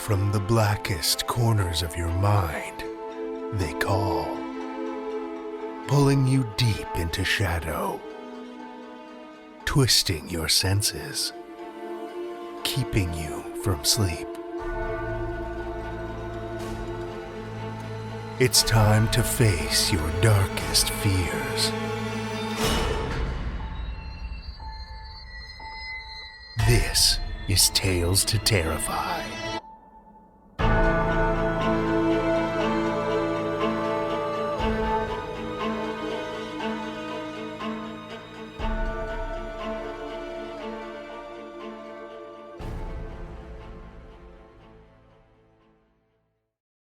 from the blackest corners of your mind, they call, pulling you deep into shadow, twisting your senses, keeping you from sleep. It's time to face your darkest fears. This is Tales to Terrify.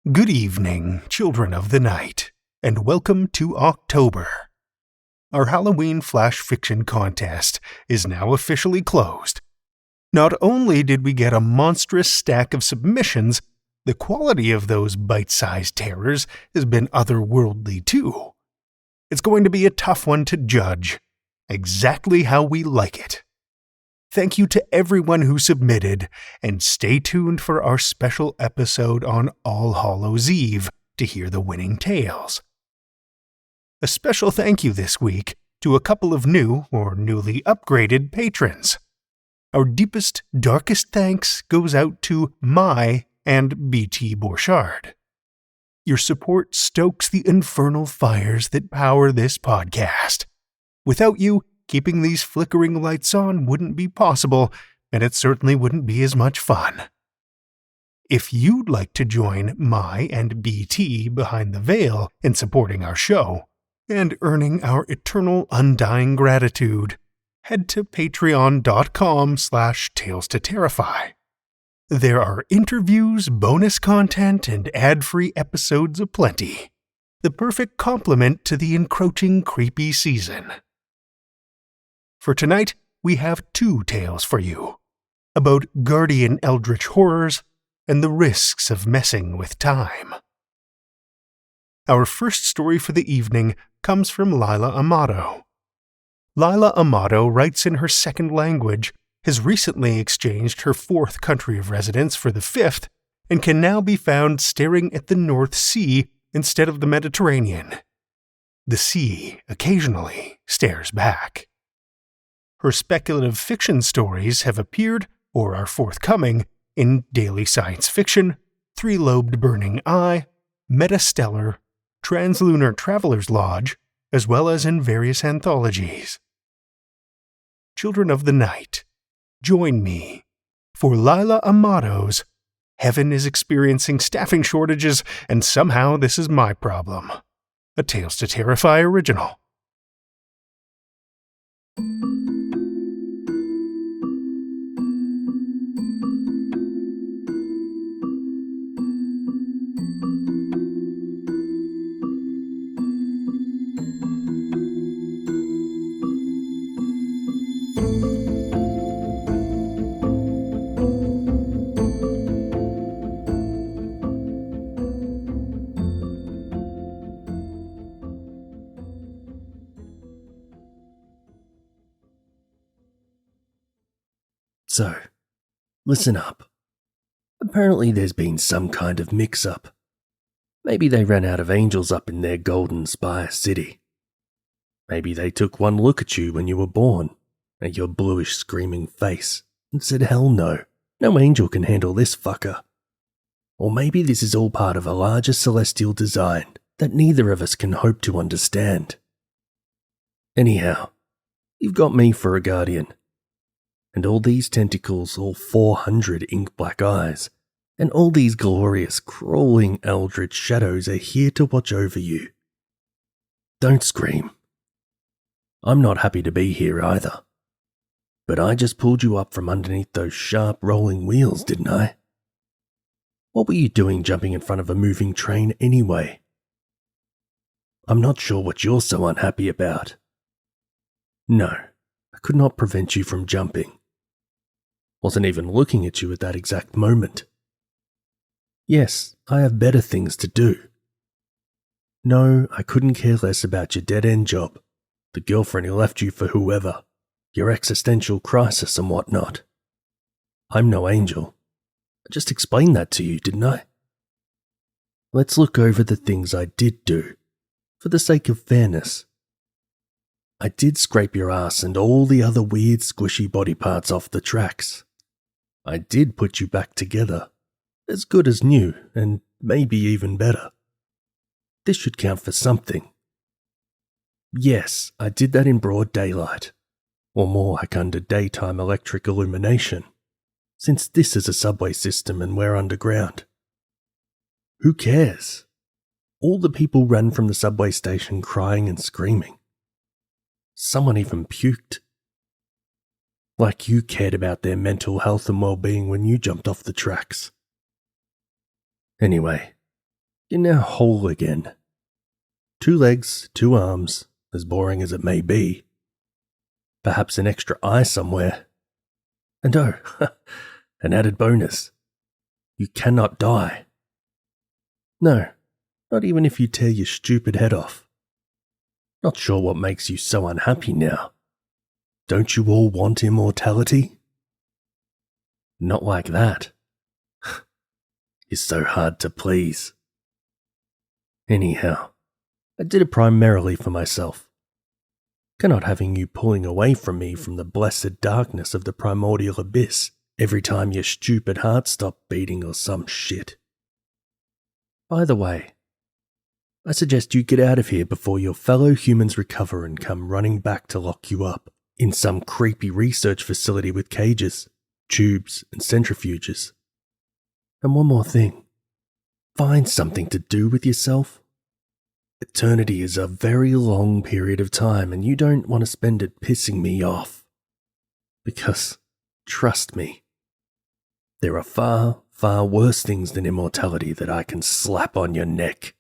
Good evening, children of the night, and welcome to October. Our Halloween flash fiction contest is now officially closed. Not only did we get a monstrous stack of submissions, the quality of those bite-sized terrors has been otherworldly too. It's going to be a tough one to judge, exactly how we like it. Thank you to everyone who submitted, and stay tuned for our special episode on All Hallows Eve to hear the winning tales. A special thank you this week to a couple of new or newly upgraded patrons. Our deepest, darkest thanks goes out to Mai and BT Borchard. Your support stokes the infernal fires that power this podcast. Without you, keeping these flickering lights on wouldn't be possible, and it certainly wouldn't be as much fun. If you'd like to join Mai and BT behind the veil in supporting our show and earning our eternal undying gratitude, head to patreon.com/Tales to Terrify. There are interviews, bonus content, and ad-free episodes aplenty. The perfect complement to the encroaching creepy season. For tonight, we have two tales for you, about guardian eldritch horrors and the risks of messing with time. Our first story for the evening comes from Laila Amado. Laila Amado writes in her second language, has recently exchanged her fourth country of residence for the fifth, and can now be found staring at the North Sea instead of the Mediterranean. The sea occasionally stares back. Her speculative fiction stories have appeared, or are forthcoming, in Daily Science Fiction, Three-Lobed Burning Eye, Metastellar, Translunar Traveler's Lodge, as well as in various anthologies. Children of the Night, join me for Laila Amado's Heaven is Experiencing Staffing Shortages, and Somehow This Is My Problem, a Tales to Terrify original. So, listen up. Apparently there's been some kind of mix-up. Maybe they ran out of angels up in their Golden Spire city. Maybe they took one look at you when you were born, at your bluish screaming face, and said, hell no, no angel can handle this fucker. Or maybe this is all part of a larger celestial design that neither of us can hope to understand. Anyhow, you've got me for a guardian. And all these tentacles, all 400 ink-black eyes, and all these glorious, crawling eldritch shadows are here to watch over you. Don't scream. I'm not happy to be here either. But I just pulled you up from underneath those sharp rolling wheels, didn't I? What were you doing jumping in front of a moving train anyway? I'm not sure what you're so unhappy about. No, I could not prevent you from jumping. Wasn't even looking at you at that exact moment. Yes, I have better things to do. No, I couldn't care less about your dead-end job, the girlfriend who left you for whoever, your existential crisis and whatnot. I'm no angel, I just explained that to you, didn't I? Let's look over the things I did do, for the sake of fairness. I did scrape your ass and all the other weird squishy body parts off the tracks. I did put you back together, as good as new, and maybe even better. This should count for something. Yes, I did that in broad daylight, or more like under daytime electric illumination, since this is a subway system and we're underground. Who cares? All the people ran from the subway station crying and screaming. Someone even puked. Like you cared about their mental health and well-being when you jumped off the tracks. Anyway, you're now whole again. 2 legs, 2 arms, as boring as it may be. Perhaps an extra eye somewhere. And oh, an added bonus. You cannot die. No, not even if you tear your stupid head off. Not sure what makes you so unhappy now. Don't you all want immortality? Not like that. You're so hard to please. Anyhow, I did it primarily for myself. Cannot having you pulling away from me from the blessed darkness of the primordial abyss every time your stupid heart stopped beating or some shit. By the way, I suggest you get out of here before your fellow humans recover and come running back to lock you up in some creepy research facility with cages, tubes, and centrifuges. And one more thing. Find something to do with yourself. Eternity is a very long period of time and you don't want to spend it pissing me off. Because, trust me, there are far, far worse things than immortality that I can slap on your neck.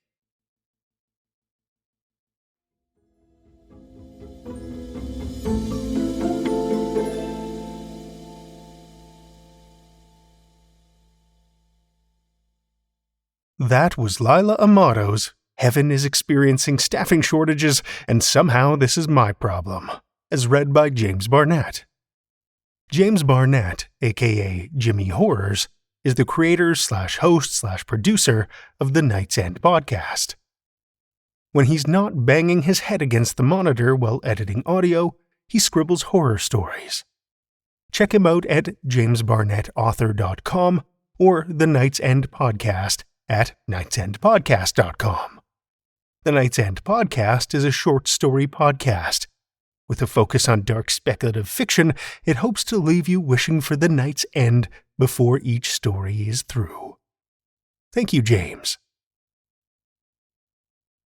That was Laila Amado's Heaven is Experiencing Staffing Shortages, and Somehow This Is My Problem, as read by James Barnett. James Barnett, aka Jimmy Horrors, is the creator/host/producer of the Night's End podcast. When he's not banging his head against the monitor while editing audio, he scribbles horror stories. Check him out at jamesbarnettauthor.com or the Night's End podcast at nightsendpodcast.com. The Night's End podcast is a short story podcast. With a focus on dark speculative fiction, it hopes to leave you wishing for the night's end before each story is through. Thank you, James.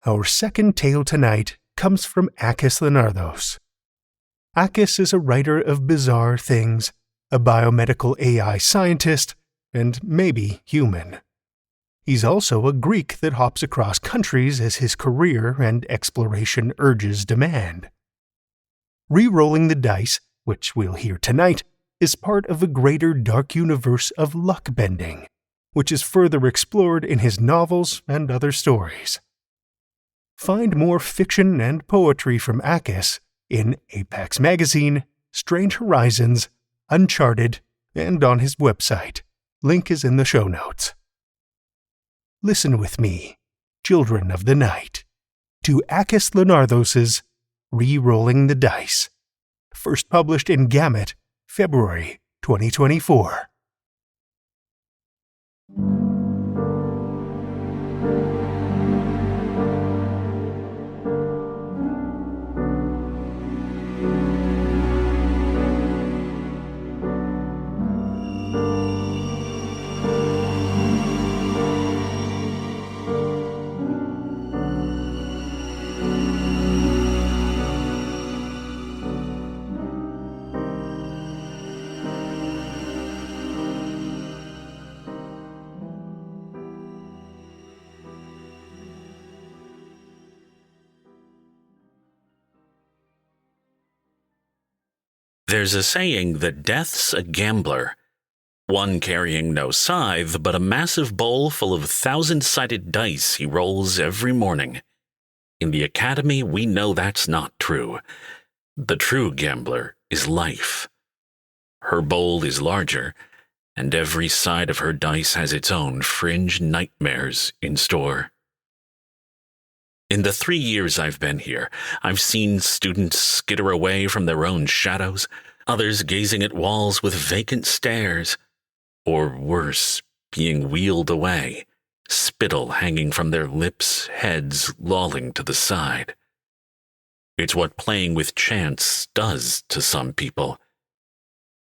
Our second tale tonight comes from Akis Linardos. Akis is a writer of bizarre things, a biomedical AI scientist, and maybe human. He's also a Greek that hops across countries as his career and exploration urges demand. Rerolling the dice, which we'll hear tonight, is part of a greater dark universe of luck bending, which is further explored in his novels and other stories. Find more fiction and poetry from Akis in Apex Magazine, Strange Horizons, Uncharted, and on his website. Link is in the show notes. Listen with me, children of the night, to Akis Linardos's Rerolling the Dice, first published in Gamut, February 2024. There's a saying that death's a gambler, one carrying no scythe, but a massive bowl full of 1,000-sided dice he rolls every morning. In the Academy, we know that's not true. The true gambler is life. Her bowl is larger, and every side of her dice has its own fringe nightmares in store. In the 3 years I've been here, I've seen students skitter away from their own shadows, others gazing at walls with vacant stares, or worse, being wheeled away, spittle hanging from their lips, heads lolling to the side. It's what playing with chance does to some people.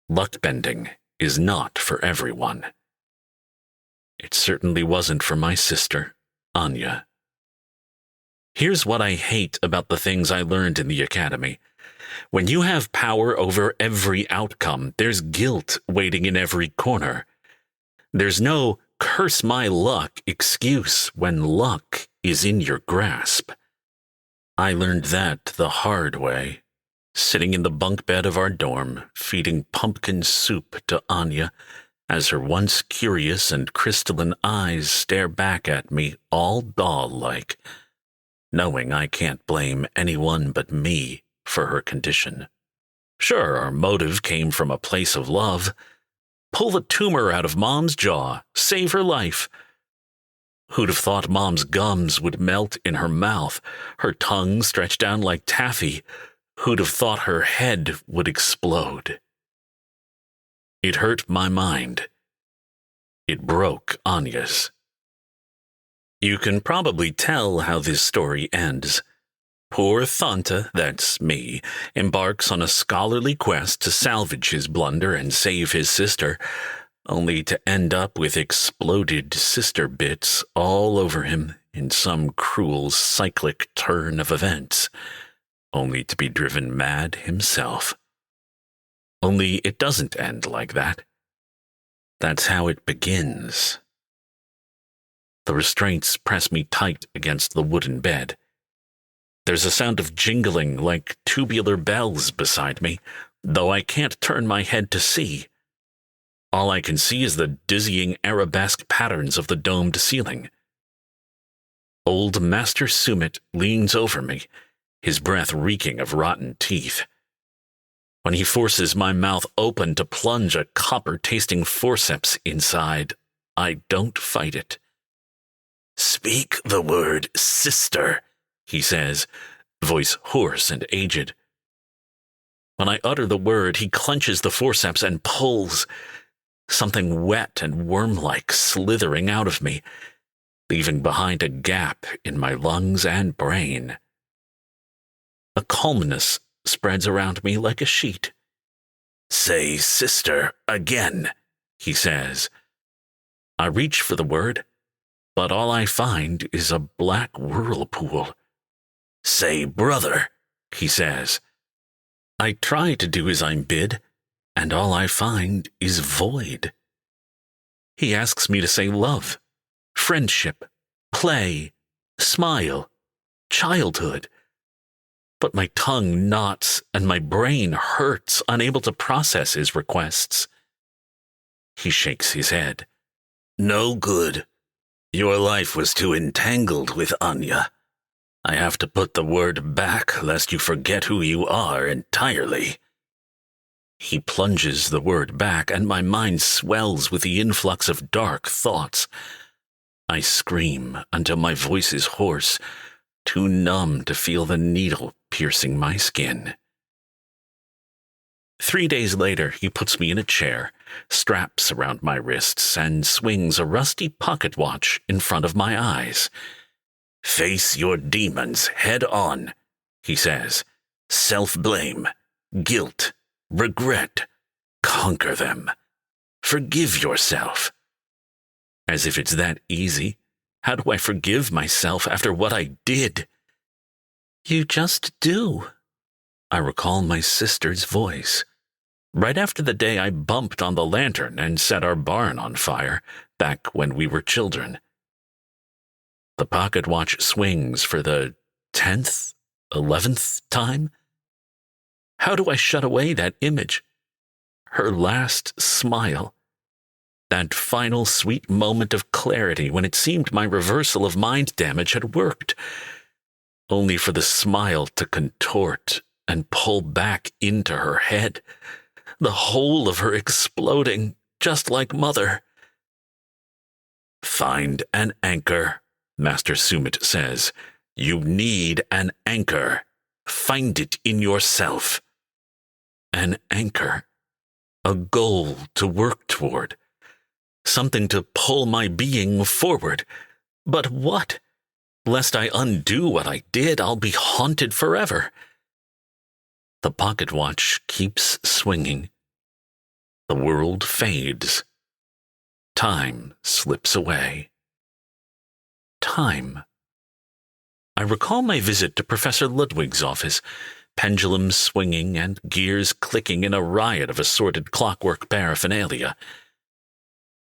Luck bending is not for everyone. It certainly wasn't for my sister, Anya. Here's what I hate about the things I learned in the academy. When you have power over every outcome, there's guilt waiting in every corner. There's no curse my luck excuse when luck is in your grasp. I learned that the hard way, sitting in the bunk bed of our dorm, feeding pumpkin soup to Anya as her once curious and crystalline eyes stare back at me all doll-like, knowing I can't blame anyone but me for her condition. Sure, our motive came from a place of love. Pull the tumor out of Mom's jaw, save her life. Who'd have thought Mom's gums would melt in her mouth, her tongue stretched down like taffy? Who'd have thought her head would explode? It hurt my mind. It broke Anya's. You can probably tell how this story ends. Poor Thanta, that's me, embarks on a scholarly quest to salvage his blunder and save his sister, only to end up with exploded sister bits all over him in some cruel cyclic turn of events, only to be driven mad himself. Only it doesn't end like that. That's how it begins. The restraints press me tight against the wooden bed. There's a sound of jingling like tubular bells beside me, though I can't turn my head to see. All I can see is the dizzying arabesque patterns of the domed ceiling. Old Master Sumit leans over me, his breath reeking of rotten teeth. When he forces my mouth open to plunge a copper-tasting forceps inside, I don't fight it. "Speak the word sister," he says, voice hoarse and aged. When I utter the word, he clenches the forceps and pulls, something wet and worm-like slithering out of me, leaving behind a gap in my lungs and brain. A calmness spreads around me like a sheet. "Say sister again," he says. I reach for the word, but all I find is a black whirlpool. "Say brother," he says. I try to do as I'm bid, and all I find is void. He asks me to say love, friendship, play, smile, childhood. But my tongue knots and my brain hurts, unable to process his requests. He shakes his head. "No good. Your life was too entangled with Anya. I have to put the word back lest you forget who you are entirely." He plunges the word back, and my mind swells with the influx of dark thoughts. I scream until my voice is hoarse, too numb to feel the needle piercing my skin. 3 days later, he puts me in a chair, straps around my wrists, and swings a rusty pocket watch in front of my eyes. "Face your demons head on," he says. "Self-blame, guilt, regret. Conquer them. Forgive yourself." As if it's that easy. How do I forgive myself after what I did? "You just do." I recall my sister's voice. Right after the day I bumped on the lantern and set our barn on fire, back when we were children. The pocket watch swings for the 10th, 11th time. How do I shut away that image? Her last smile. That final sweet moment of clarity when it seemed my reversal of mind damage had worked. Only for the smile to contort and pull back into her head. The whole of her exploding, just like Mother. Find an anchor, Master Sumit says. You need an anchor. Find it in yourself. An anchor. A goal to work toward. Something to pull my being forward. But what? Lest I undo what I did, I'll be haunted forever. The pocket watch keeps swinging. The world fades. Time slips away. Time. I recall my visit to Professor Ludwig's office, pendulums swinging and gears clicking in a riot of assorted clockwork paraphernalia.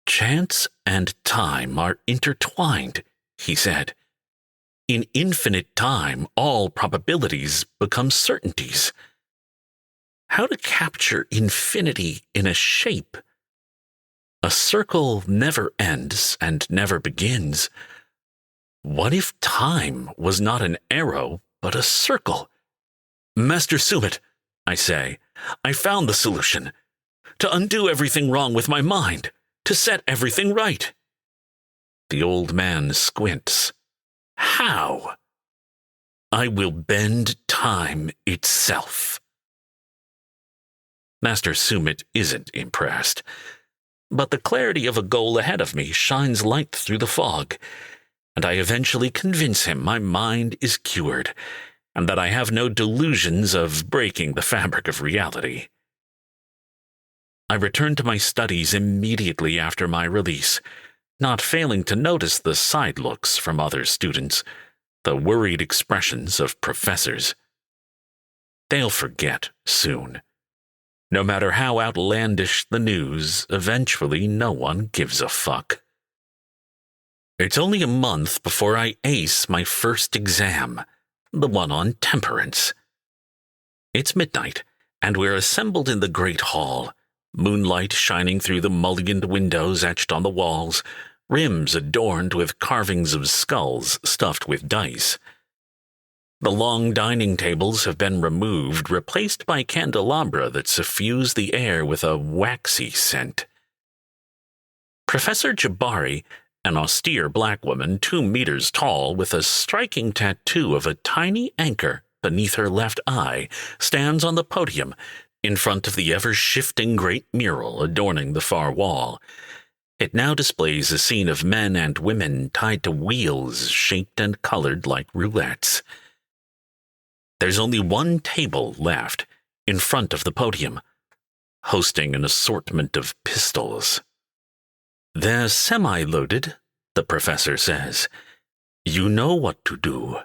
Chance and time are intertwined, he said. In infinite time, all probabilities become certainties. How to capture infinity in a shape? A circle never ends and never begins. What if time was not an arrow, but a circle? Master Sumit, I say, I found the solution. To undo everything wrong with my mind. To set everything right. The old man squints. How? I will bend time itself. Master Sumit isn't impressed, but the clarity of a goal ahead of me shines light through the fog, and I eventually convince him my mind is cured, and that I have no delusions of breaking the fabric of reality. I return to my studies immediately after my release, not failing to notice the side looks from other students, the worried expressions of professors. They'll forget soon. No matter how outlandish the news, eventually no one gives a fuck. It's only a month before I ace my first exam, the one on temperance. It's midnight, and we're assembled in the great hall, moonlight shining through the mullioned windows etched on the walls, rims adorned with carvings of skulls stuffed with dice. The long dining tables have been removed, replaced by candelabra that suffuse the air with a waxy scent. Professor Jabari, an austere black woman 2 meters tall with a striking tattoo of a tiny anchor beneath her left eye, stands on the podium in front of the ever-shifting great mural adorning the far wall. It now displays a scene of men and women tied to wheels shaped and colored like roulettes. There's only one table left, in front of the podium, hosting an assortment of pistols. They're semi-loaded, the professor says. You know what to do.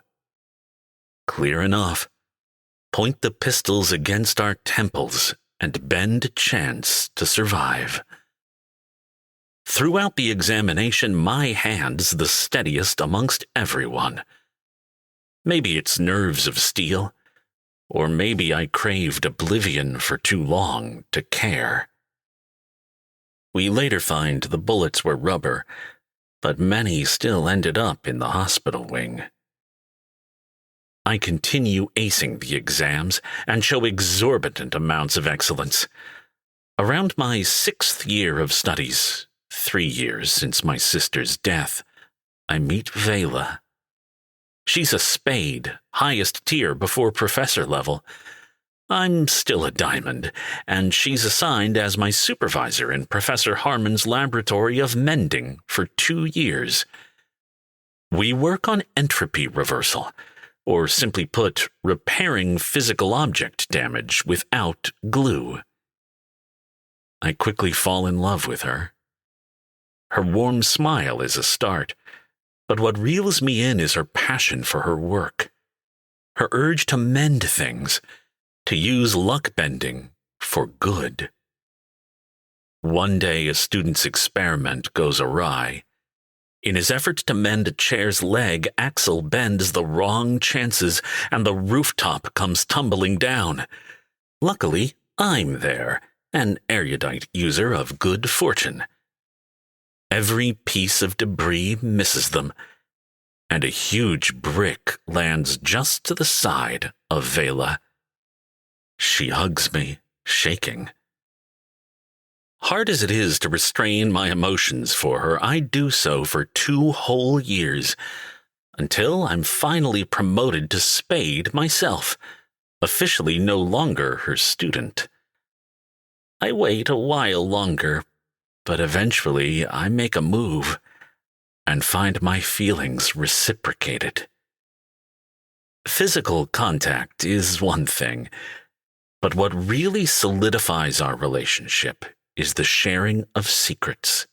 Clear enough. Point the pistols against our temples and bend chance to survive. Throughout the examination, my hand's the steadiest amongst everyone. Maybe it's nerves of steel, or maybe I craved oblivion for too long to care. We later find the bullets were rubber, but many still ended up in the hospital wing. I continue acing the exams and show exorbitant amounts of excellence. Around my 6th year of studies, 3 years since my sister's death, I meet Vela. She's a spade, highest tier before professor level. I'm still a diamond, and she's assigned as my supervisor in Professor Harmon's laboratory of mending for 2 years. We work on entropy reversal, or simply put, repairing physical object damage without glue. I quickly fall in love with her. Her warm smile is a start, but what reels me in is her passion for her work, her urge to mend things, to use luck bending for good. One day a student's experiment goes awry. In his efforts to mend a chair's leg, Axel bends the wrong chances and the rooftop comes tumbling down. Luckily, I'm there, an erudite user of good fortune. Every piece of debris misses them, and a huge brick lands just to the side of Vela. She hugs me, shaking. Hard as it is to restrain my emotions for her, I do so for 2 whole years, until I'm finally promoted to Spade myself, officially no longer her student. I wait a while longer, but eventually I make a move and find my feelings reciprocated. Physical contact is one thing, but what really solidifies our relationship is the sharing of secrets.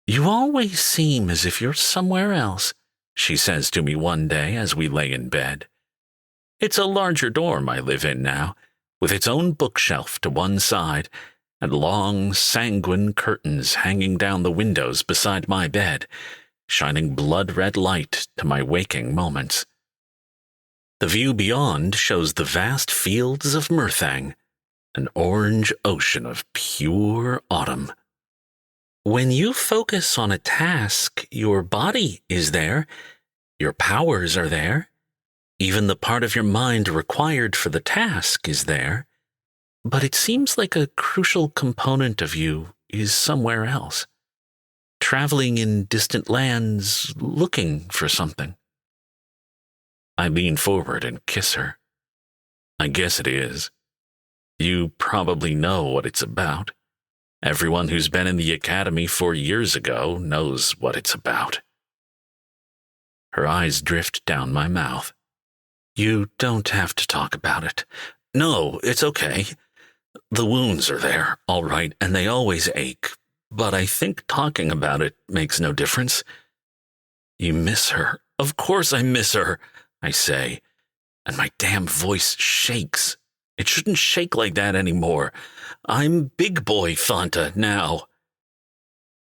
"You always seem as if you're somewhere else," she says to me one day as we lay in bed. It's a larger dorm I live in now, with its own bookshelf to one side and long, sanguine curtains hanging down the windows beside my bed, shining blood-red light to my waking moments. The view beyond shows the vast fields of Murthang, an orange ocean of pure autumn. When you focus on a task, your body is there, your powers are there, even the part of your mind required for the task is there, but it seems like a crucial component of you is somewhere else, traveling in distant lands, looking for something. I lean forward and kiss her. "I guess it is. You probably know what it's about. Everyone who's been in the academy 4 years ago knows what it's about." Her eyes drift down my mouth. "You don't have to talk about it." "No, it's okay. The wounds are there, all right, and they always ache, but I think talking about it makes no difference." "You miss her." "Of course I miss her," I say, and my damn voice shakes. It shouldn't shake like that anymore. I'm big boy Thanta now.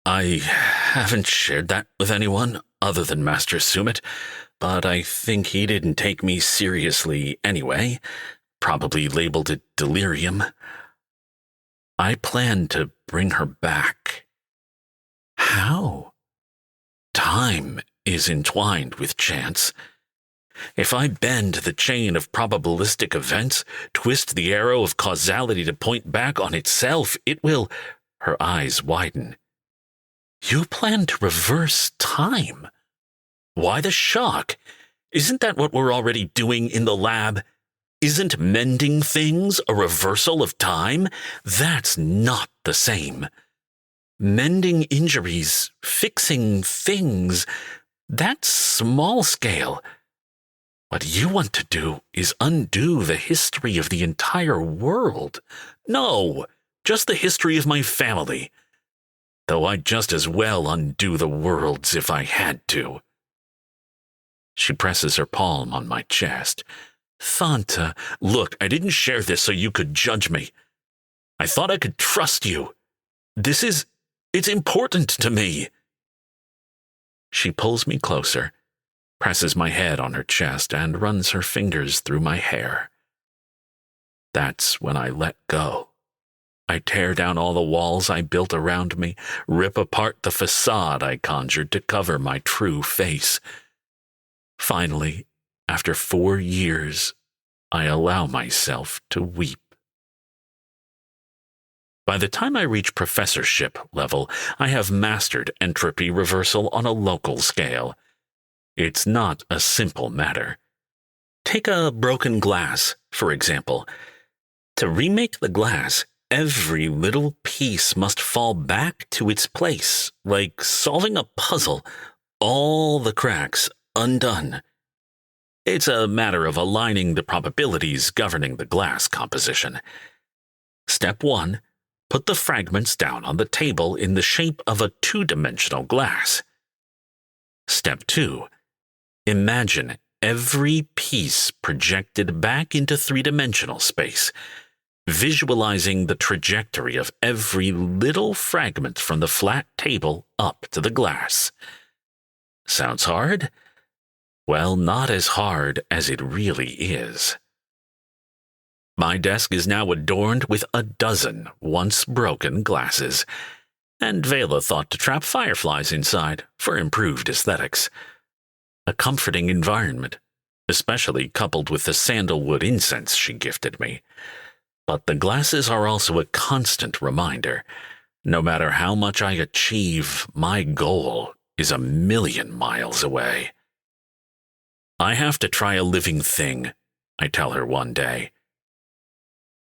I haven't shared that with anyone other than Master Sumit, but I think he didn't take me seriously anyway. Probably labeled it delirium. I plan to bring her back. How? Time is entwined with chance. If I bend the chain of probabilistic events, twist the arrow of causality to point back on itself, it will... Her eyes widen. "You plan to reverse time? Why the shock? Isn't that what we're already doing in the lab? Isn't mending things a reversal of time? That's not the same. Mending injuries, fixing things, that's small scale. What you want to do is undo the history of the entire world. No, just the history of my family. Though I'd just as well undo the world's if I had to." She presses her palm on my chest. "Thanta, look, I didn't share this so you could judge me. I thought I could trust you. It's important to me." She pulls me closer, presses my head on her chest, and runs her fingers through my hair. That's when I let go. I tear down all the walls I built around me, rip apart the facade I conjured to cover my true face. Finally, after 4 years, I allow myself to weep. By the time I reach professorship level, I have mastered entropy reversal on a local scale. It's not a simple matter. Take a broken glass, for example. To remake the glass, every little piece must fall back to its place, like solving a puzzle, all the cracks undone. It's a matter of aligning the probabilities governing the glass composition. Step 1, put the fragments down on the table in the shape of a 2-dimensional glass. Step 2, imagine every piece projected back into 3-dimensional space, visualizing the trajectory of every little fragment from the flat table up to the glass. Sounds hard? Well, not as hard as it really is. My desk is now adorned with a dozen once broken glasses, and Vela thought to trap fireflies inside for improved aesthetics. A comforting environment, especially coupled with the sandalwood incense she gifted me. But the glasses are also a constant reminder. No matter how much I achieve, my goal is 1,000,000 miles away. I have to try a living thing, I tell her one day.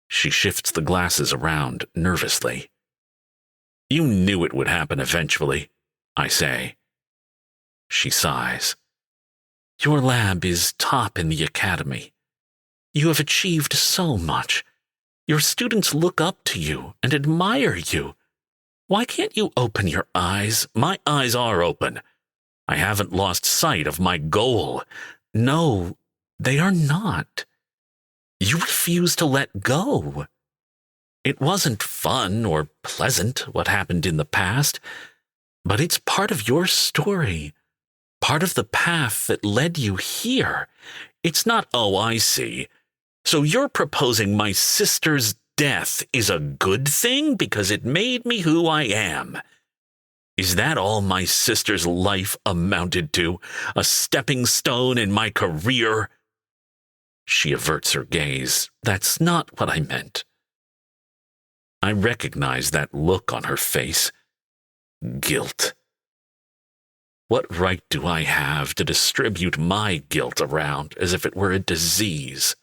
She shifts the glasses around nervously. You knew it would happen eventually, I say. She sighs. Your lab is top in the academy. You have achieved so much. Your students look up to you and admire you. Why can't you open your eyes? My eyes are open. I haven't lost sight of my goal. No, they are not. You refuse to let go. It wasn't fun or pleasant what happened in the past, but it's part of your story, part of the path that led you here. It's not, oh, I see. So you're proposing my sister's death is a good thing because it made me who I am. Is that all my sister's life amounted to? A stepping stone in my career? She averts her gaze. That's not what I meant. I recognize that look on her face. Guilt. What right do I have to distribute my guilt around as if it were a disease?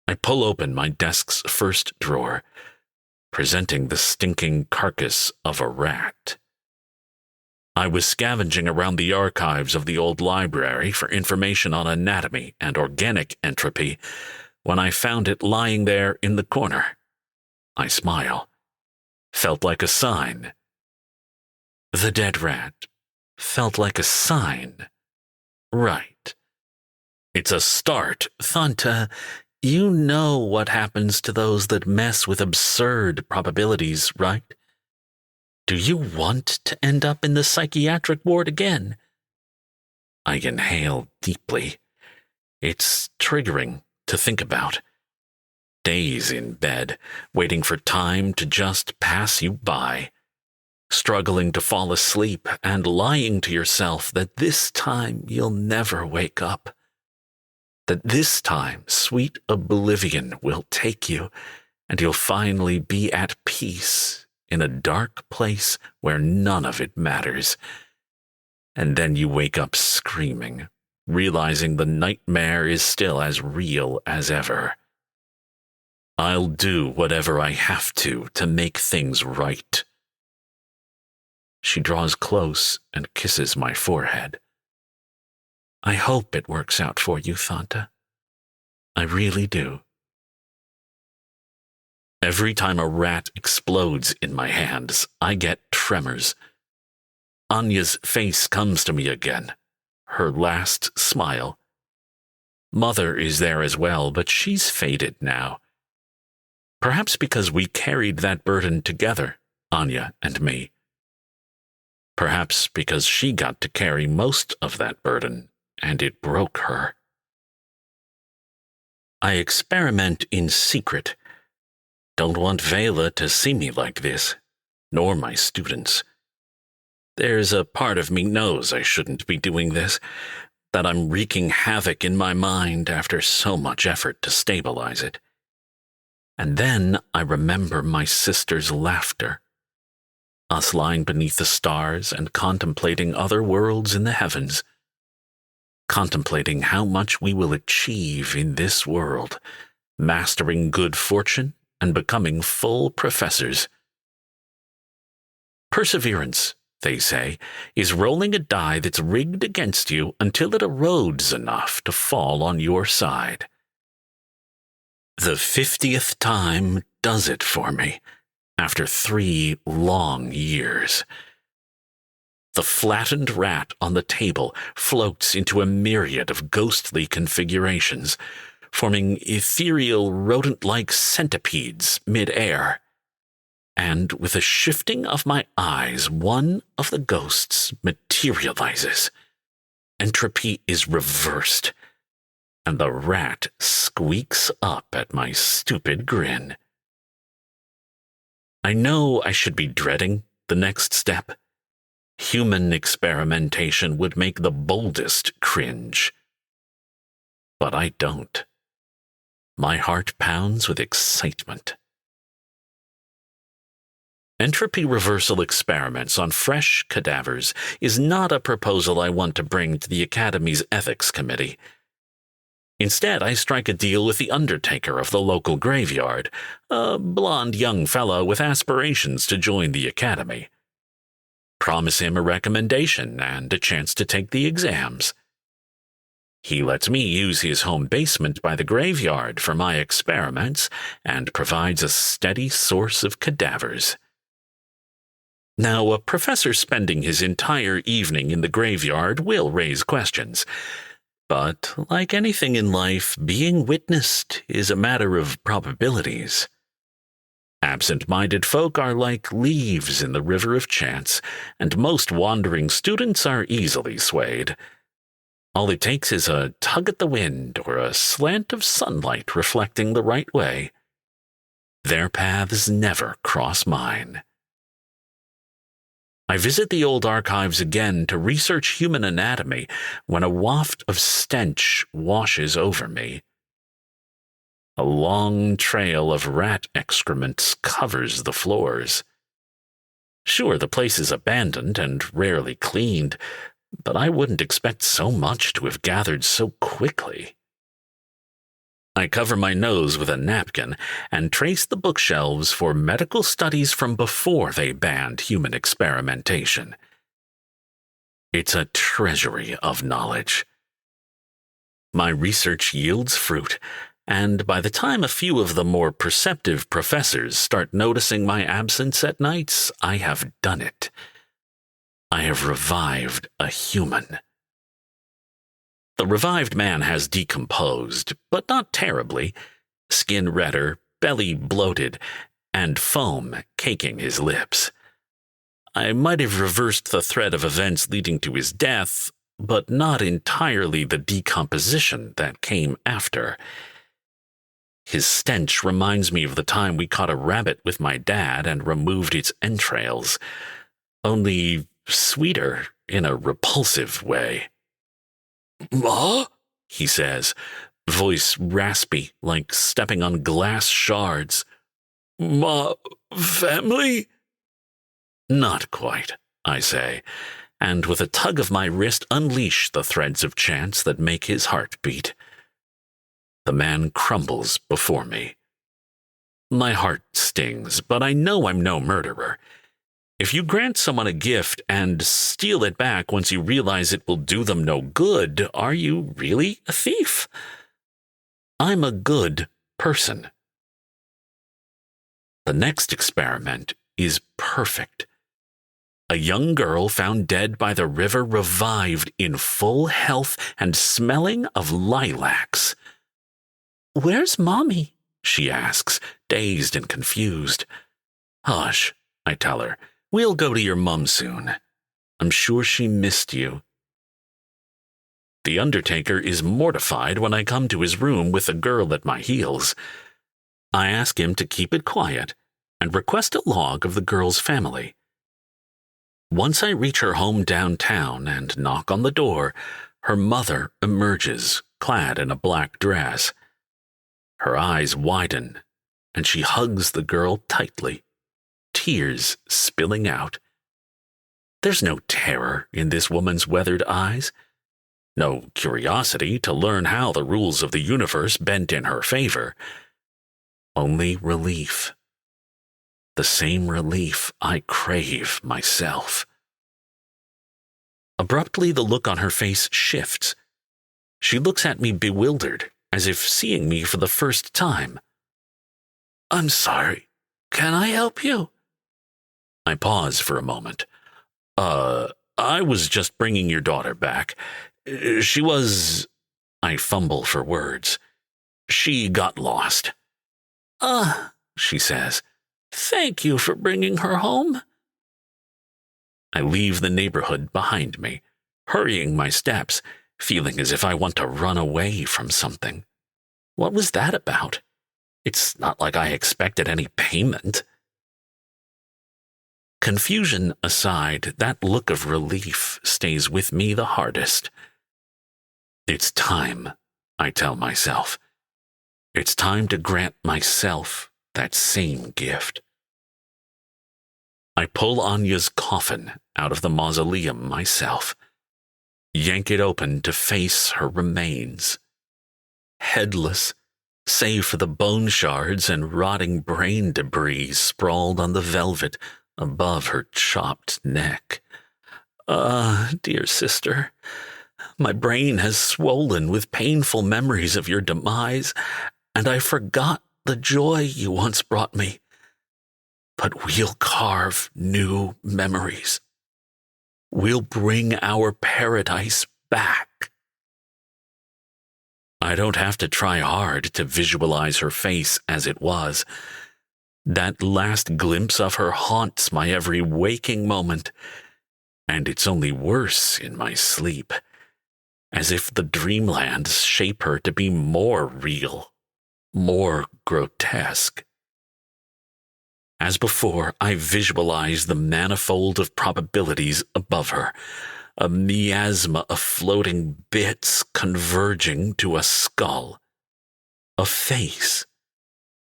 I pull open my desk's first drawer, presenting the stinking carcass of a rat. I was scavenging around the archives of the old library for information on anatomy and organic entropy when I found it lying there in the corner. I smile. Felt like a sign. The dead rat felt like a sign. Right. It's a start, Thanta. You know what happens to those that mess with absurd probabilities, right? Do you want to end up in the psychiatric ward again? I inhale deeply. It's triggering to think about. Days in bed, waiting for time to just pass you by. Struggling to fall asleep and lying to yourself that this time you'll never wake up. That this time sweet oblivion will take you and you'll finally be at peace in a dark place where none of it matters. And then you wake up screaming, realizing the nightmare is still as real as ever. I'll do whatever I have to make things right. She draws close and kisses my forehead. I hope it works out for you, Thanta. I really do. Every time a rat explodes in my hands, I get tremors. Anya's face comes to me again, her last smile. Mother is there as well, but she's faded now. Perhaps because we carried that burden together, Anya and me. Perhaps because she got to carry most of that burden, and it broke her. I experiment in secret. Don't want Vela to see me like this, nor my students. There's a part of me knows I shouldn't be doing this, that I'm wreaking havoc in my mind after so much effort to stabilize it. And then I remember my sister's laughter. Us lying beneath the stars and contemplating other worlds in the heavens. Contemplating how much we will achieve in this world, mastering good fortune and becoming full professors. Perseverance, they say, is rolling a die that's rigged against you until it erodes enough to fall on your side. The 50th time does it for me, after 3 long years. The flattened rat on the table floats into a myriad of ghostly configurations, forming ethereal rodent-like centipedes mid-air. And with a shifting of my eyes, one of the ghosts materializes. Entropy is reversed, and the rat squeaks up at my stupid grin. I know I should be dreading the next step. Human experimentation would make the boldest cringe. But I don't. My heart pounds with excitement. Entropy reversal experiments on fresh cadavers is not a proposal I want to bring to the Academy's Ethics Committee. Instead, I strike a deal with the undertaker of the local graveyard, a blond young fellow with aspirations to join the Academy. Promise him a recommendation and a chance to take the exams. He lets me use his home basement by the graveyard for my experiments and provides a steady source of cadavers. Now, a professor spending his entire evening in the graveyard will raise questions. But, like anything in life, being witnessed is a matter of probabilities. Absent-minded folk are like leaves in the river of chance, and most wandering students are easily swayed. All it takes is a tug at the wind or a slant of sunlight reflecting the right way. Their paths never cross mine. I visit the old archives again to research human anatomy when a waft of stench washes over me. A long trail of rat excrements covers the floors. Sure, the place is abandoned and rarely cleaned, but I wouldn't expect so much to have gathered so quickly. I cover my nose with a napkin and trace the bookshelves for medical studies from before they banned human experimentation. It's a treasury of knowledge. My research yields fruit, and by the time a few of the more perceptive professors start noticing my absence at nights, I have done it. I have revived a human. The revived man has decomposed, but not terribly, skin redder, belly bloated, and foam caking his lips. I might have reversed the thread of events leading to his death, but not entirely the decomposition that came after. His stench reminds me of the time we caught a rabbit with my dad and removed its entrails, only sweeter in a repulsive way. "Ma?" he says, voice raspy like stepping on glass shards. "Ma family?" "Not quite," I say, and with a tug of my wrist unleash the threads of chance that make his heart beat. The man crumbles before me. My heart stings, but I know I'm no murderer. If you grant someone a gift and steal it back once you realize it will do them no good, are you really a thief? I'm a good person. The next experiment is perfect. A young girl found dead by the river revived in full health and smelling of lilacs. "Where's Mommy?" she asks, dazed and confused. "Hush," I tell her. "We'll go to your mum soon. I'm sure she missed you." The undertaker is mortified when I come to his room with a girl at my heels. I ask him to keep it quiet and request a log of the girl's family. Once I reach her home downtown and knock on the door, her mother emerges, clad in a black dress. Her eyes widen, and she hugs the girl tightly, tears spilling out. There's no terror in this woman's weathered eyes, no curiosity to learn how the rules of the universe bent in her favor. Only relief. The same relief I crave myself. Abruptly, the look on her face shifts. She looks at me bewildered, as if seeing me for the first time. "I'm sorry. Can I help you?" I pause for a moment. I was just bringing your daughter back. She was..." I fumble for words. "She got lost." She says. "Thank you for bringing her home." I leave the neighborhood behind me, hurrying my steps, feeling as if I want to run away from something. What was that about? It's not like I expected any payment. Confusion aside, that look of relief stays with me the hardest. It's time, I tell myself. It's time to grant myself that same gift. I pull Anya's coffin out of the mausoleum myself, yank it open to face her remains. Headless, save for the bone shards and rotting brain debris sprawled on the velvet above her chopped neck. Dear sister, my brain has swollen with painful memories of your demise, and I forgot the joy you once brought me. But we'll carve new memories. We'll bring our paradise back. I don't have to try hard to visualize her face as it was. That last glimpse of her haunts my every waking moment, and it's only worse in my sleep, as if the dreamlands shape her to be more real, more grotesque. As before, I visualize the manifold of probabilities above her, a miasma of floating bits converging to a skull, a face,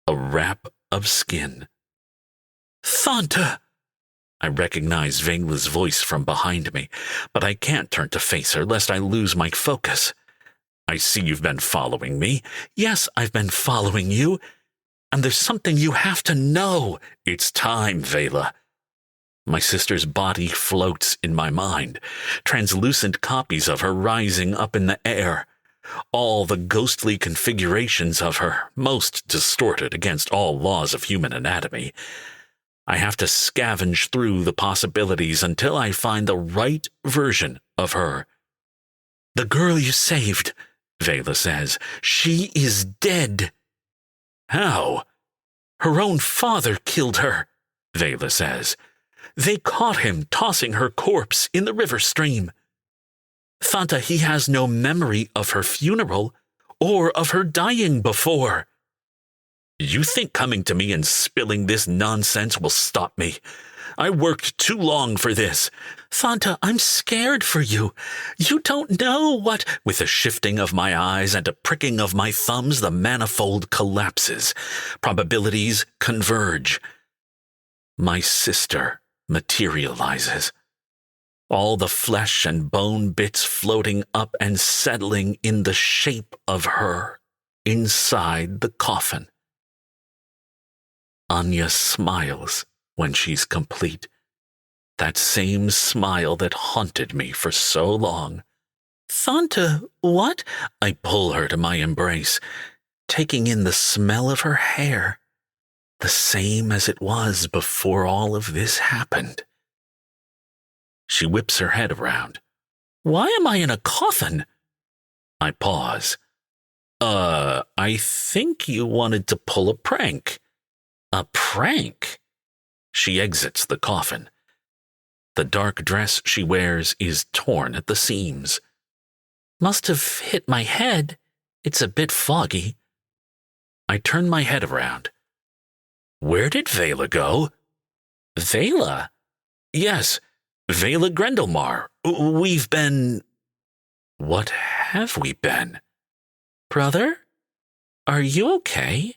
a wrap of skin. Thanta! I recognize Vengla's voice from behind me, but I can't turn to face her lest I lose my focus. I see you've been following me. Yes, I've been following you. And there's something you have to know. It's time, Vela. My sister's body floats in my mind, translucent copies of her rising up in the air. All the ghostly configurations of her, most distorted against all laws of human anatomy. I have to scavenge through the possibilities until I find the right version of her. The girl you saved, Vela says, she is dead. How? Her own father killed her, Vela says. They caught him tossing her corpse in the river stream. Thanta, he has no memory of her funeral or of her dying before. You think coming to me and spilling this nonsense will stop me? I worked too long for this. Thanta, I'm scared for you. You don't know what... With a shifting of my eyes and a pricking of my thumbs, the manifold collapses. Probabilities converge. My sister materializes. All the flesh and bone bits floating up and settling in the shape of her inside the coffin. Anya smiles when she's complete. That same smile that haunted me for so long. Thanta, what? I pull her to my embrace, taking in the smell of her hair, the same as it was before all of this happened. She whips her head around. Why am I in a coffin? I pause. I think you wanted to pull a prank. A prank? She exits the coffin. The dark dress she wears is torn at the seams. Must have hit my head. It's a bit foggy. I turn my head around. Where did Vela go? Vela? Yes, Vela Grendelmar. We've been... What have we been? Brother? Are you okay?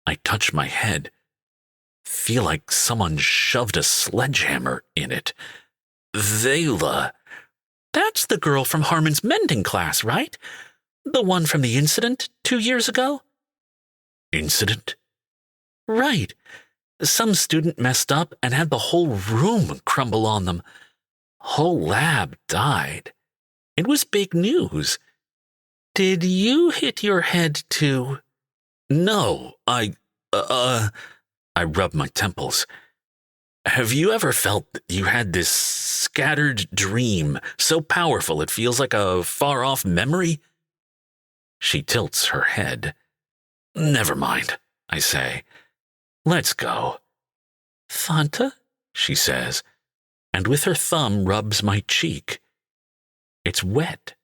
I touch my head. Feel like someone shoved a sledgehammer in it. Vela. That's the girl from Harmon's mending class, right? The one from the incident 2 years ago? Incident? Right. Some student messed up and had the whole room crumble on them. Whole lab died. It was big news. Did you hit your head too? No, I rub my temples. Have you ever felt that you had this scattered dream, so powerful it feels like a far-off memory? She tilts her head. Never mind, I say. Let's go. Thanta, she says, and with her thumb rubs my cheek. It's wet.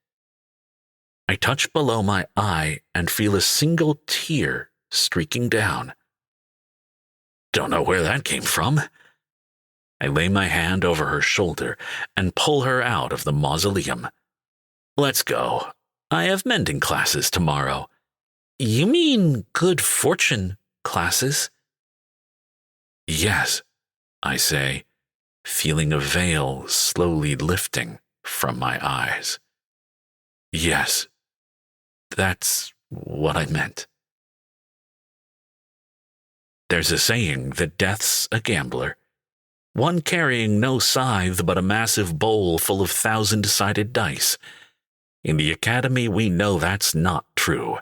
I touch below my eye and feel a single tear streaking down. Don't know where that came from. I lay my hand over her shoulder and pull her out of the mausoleum. Let's go. I have mending classes tomorrow. You mean good fortune classes? Yes, I say, feeling a veil slowly lifting from my eyes. Yes, that's what I meant. There's a saying that death's a gambler, one carrying no scythe but a massive bowl full of 1,000-sided dice. In the Academy, we know that's not true.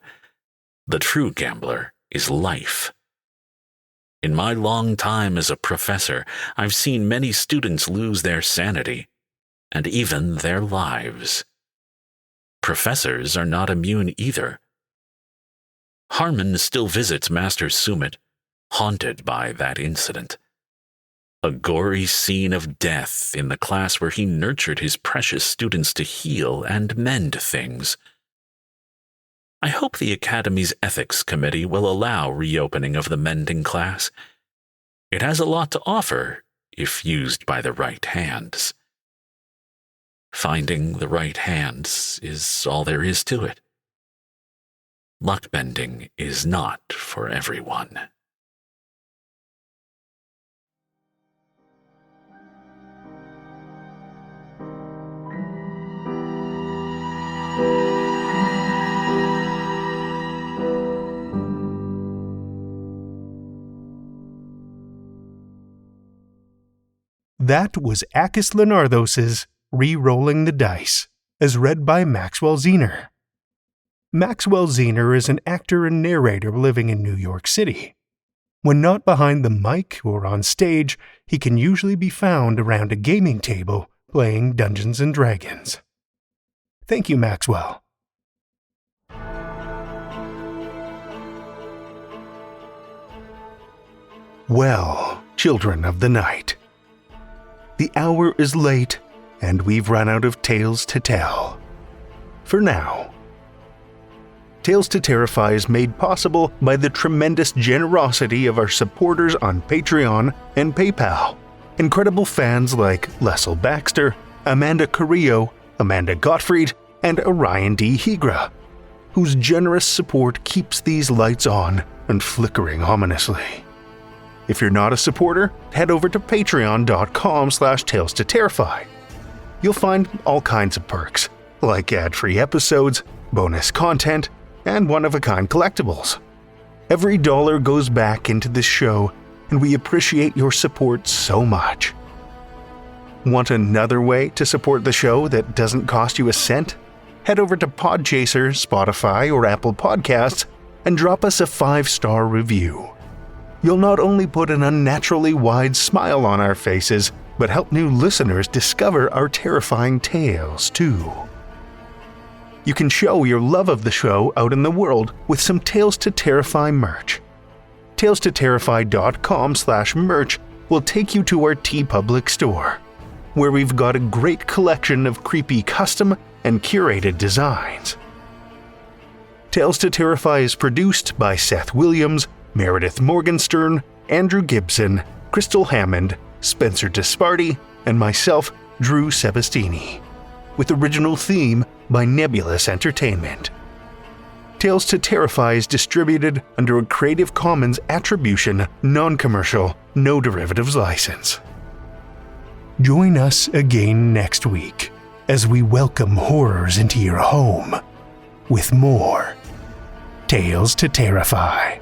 The true gambler is life. In my long time as a professor, I've seen many students lose their sanity, and even their lives. Professors are not immune either. Harmon still visits Master Sumit, haunted by that incident. A gory scene of death in the class where he nurtured his precious students to heal and mend things. I hope the Academy's Ethics Committee will allow reopening of the mending class. It has a lot to offer if used by the right hands. Finding the right hands is all there is to it. Luck bending is not for everyone. That was Akis Linardos' Rerolling the Dice, as read by Maxwell Zenner. Maxwell Zenner is an actor and narrator living in New York City. When not behind the mic or on stage, he can usually be found around a gaming table playing Dungeons & Dragons. Thank you, Maxwell. Well, children of the night, the hour is late, and we've run out of tales to tell. For now. Tales to Terrify is made possible by the tremendous generosity of our supporters on Patreon and PayPal. Incredible fans like Lestle Baxter, Amanda Carrillo, Amanda Gottfried, and Orion D. Hegre, whose generous support keeps these lights on and flickering ominously. If you're not a supporter, head over to patreon.com/Tales to Terrify. You'll find all kinds of perks, like ad-free episodes, bonus content, and one-of-a-kind collectibles. Every dollar goes back into this show, and we appreciate your support so much. Want another way to support the show that doesn't cost you a cent? Head over to Podchaser, Spotify, or Apple Podcasts and drop us a 5-star review. You'll not only put an unnaturally wide smile on our faces, but help new listeners discover our terrifying tales, too. You can show your love of the show out in the world with some Tales to Terrify merch. TalesToTerrify.com/merch will take you to our TeePublic store, where we've got a great collection of creepy custom and curated designs. Tales to Terrify is produced by Seth Williams, Meredith Morgenstern, Andrew Gibson, Crystal Hammond, Spencer Disparty, and myself, Drew Sebastini, with original theme by Nebulous Entertainment. Tales to Terrify is distributed under a Creative Commons Attribution, Non-Commercial, No Derivatives license. Join us again next week as we welcome horrors into your home with more Tales to Terrify.